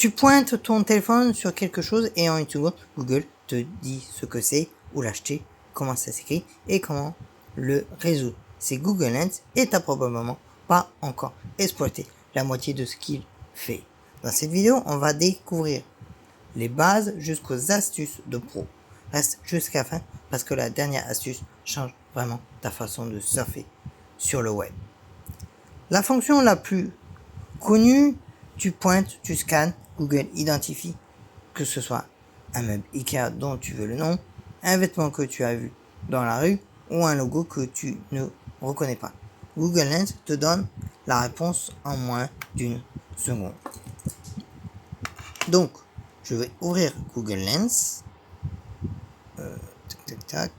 Tu pointes ton téléphone sur quelque chose et en une seconde, Google te dit ce que c'est, où l'acheter, comment ça s'écrit et comment le résoudre. C'est Google Lens et t'as probablement pas encore exploité la moitié de ce qu'il fait. Dans cette vidéo, on va découvrir les bases jusqu'aux astuces de pro. Reste jusqu'à la fin parce que la dernière astuce change vraiment ta façon de surfer sur le web. La fonction la plus connue, tu pointes, tu scannes, Google identifie que ce soit un meuble Ikea dont tu veux le nom, un vêtement que tu as vu dans la rue ou un logo que tu ne reconnais pas. Google Lens te donne la réponse en moins d'une seconde. Donc, je vais ouvrir Google Lens. Tac, tac, tac.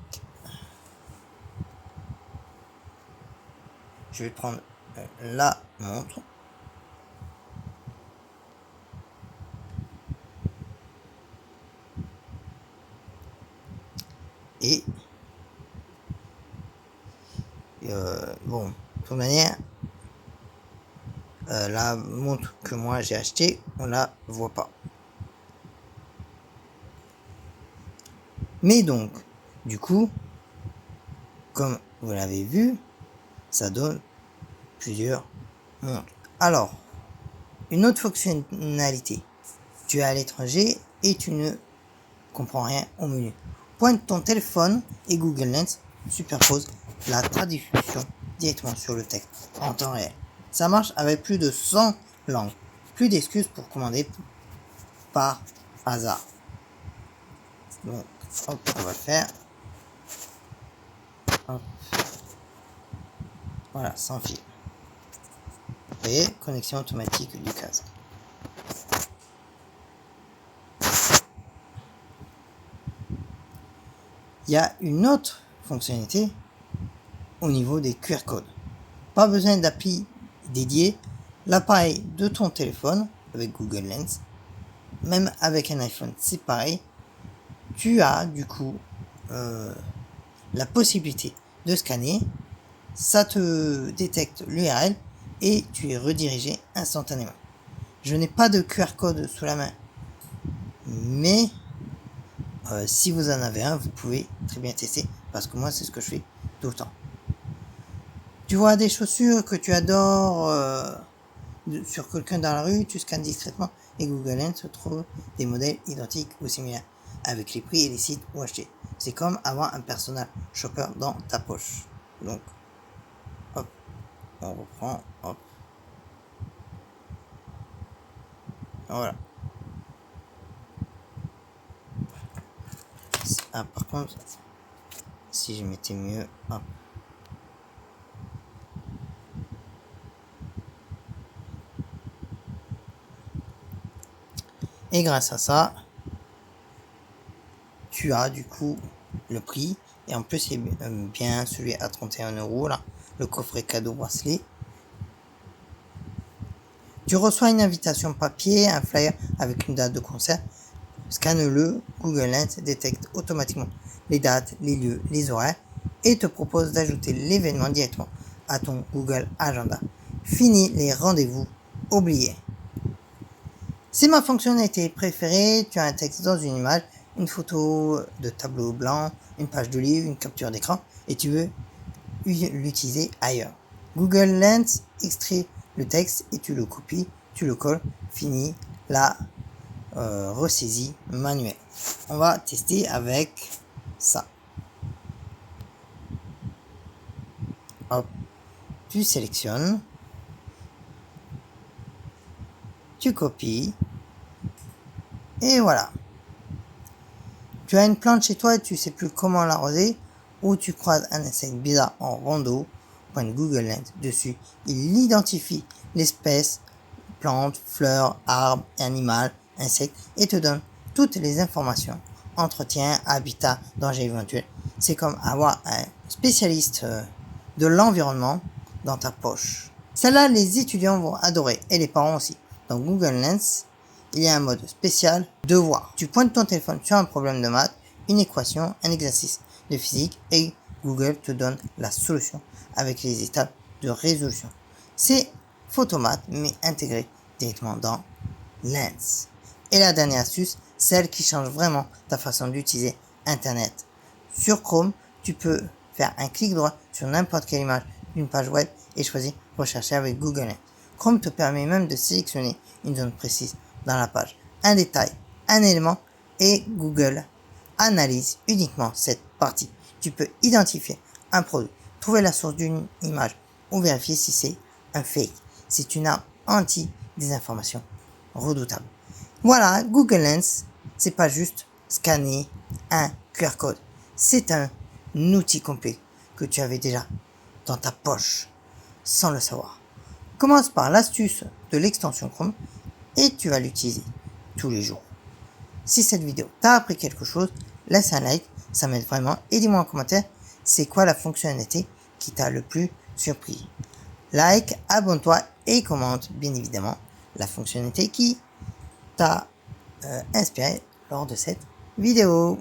Je vais prendre la montre. Et bon, de toute manière, la montre que moi j'ai achetée, on la voit pas. Mais donc, du coup, comme vous l'avez vu, ça donne plusieurs montres. Alors, une autre fonctionnalité. Tu es à l'étranger et tu ne comprends rien au menu. Pointe ton téléphone et Google Lens superpose la traduction directement sur le texte en temps réel. Ça marche avec plus de 100 langues. Plus d'excuses pour commander par hasard. Donc, hop, on va le faire. Hop. Voilà, sans fil. Vous voyez, connexion automatique du casque. Il y a une autre fonctionnalité au niveau des QR codes. Pas besoin d'appli dédié. L'appareil de ton téléphone avec Google Lens, même avec un iPhone, c'est pareil. Tu as du coup la possibilité de scanner. Ça te détecte l'URL et tu es redirigé instantanément. Je n'ai pas de QR code sous la main, mais si vous en avez un, vous pouvez très bien tester parce que moi c'est ce que je fais tout le temps. Tu vois des chaussures que tu adores sur quelqu'un dans la rue, tu scannes discrètement et Google Lens trouve des modèles identiques ou similaires avec les prix et les sites où acheter. C'est comme avoir un personal shopper dans ta poche. Donc, hop, on reprend, hop. Voilà. Ah, par contre, si je mettais mieux, hop. Et grâce à ça, tu as du coup le prix. Et en plus, c'est bien celui à 31 € là, le coffret cadeau bracelet. Tu reçois une invitation papier, un flyer avec une date de concert. Scanne-le, Google Lens détecte automatiquement les dates, les lieux, les horaires et te propose d'ajouter l'événement directement à ton Google Agenda. Fini les rendez-vous oubliés. C'est ma fonctionnalité préférée. Tu as un texte dans une image, une photo de tableau blanc, une page de livre, une capture d'écran et tu veux l'utiliser ailleurs. Google Lens extrait le texte et tu le copies, tu le colles, fini la ressaisie manuelle. On va tester avec ça. Hop, tu sélectionnes, tu copies et voilà. Tu as une plante chez toi et tu sais plus comment l'arroser ou tu croises un insecte bizarre en rando, pointe Google Lens dessus, il identifie l'espèce, plante, fleur, arbre, animal, insecte et te donne toutes les informations. Entretien, habitat, danger éventuel. C'est comme avoir un spécialiste de l'environnement dans ta poche. Celle-là, les étudiants vont adorer et les parents aussi. Dans Google Lens, il y a un mode spécial devoir. Tu pointes ton téléphone sur un problème de maths, une équation, un exercice de physique et Google te donne la solution avec les étapes de résolution. C'est Photomath mais intégré directement dans Lens. Et la dernière astuce, celle qui change vraiment ta façon d'utiliser Internet. Sur Chrome, tu peux faire un clic droit sur n'importe quelle image d'une page web et choisir rechercher avec Google Lens. Chrome te permet même de sélectionner une zone précise dans la page, un détail, un élément, et Google analyse uniquement cette partie. Tu peux identifier un produit, trouver la source d'une image ou vérifier si c'est un fake. C'est une arme anti-désinformation redoutable. Voilà, Google Lens, c'est pas juste scanner un QR code. C'est un outil complet que tu avais déjà dans ta poche sans le savoir. Commence par l'astuce de l'extension Chrome et tu vas l'utiliser tous les jours. Si cette vidéo t'a appris quelque chose, laisse un like, ça m'aide vraiment, et dis-moi en commentaire c'est quoi la fonctionnalité qui t'a le plus surpris. Like, abonne-toi et commente bien évidemment la fonctionnalité qui t'a inspiré lors de cette vidéo.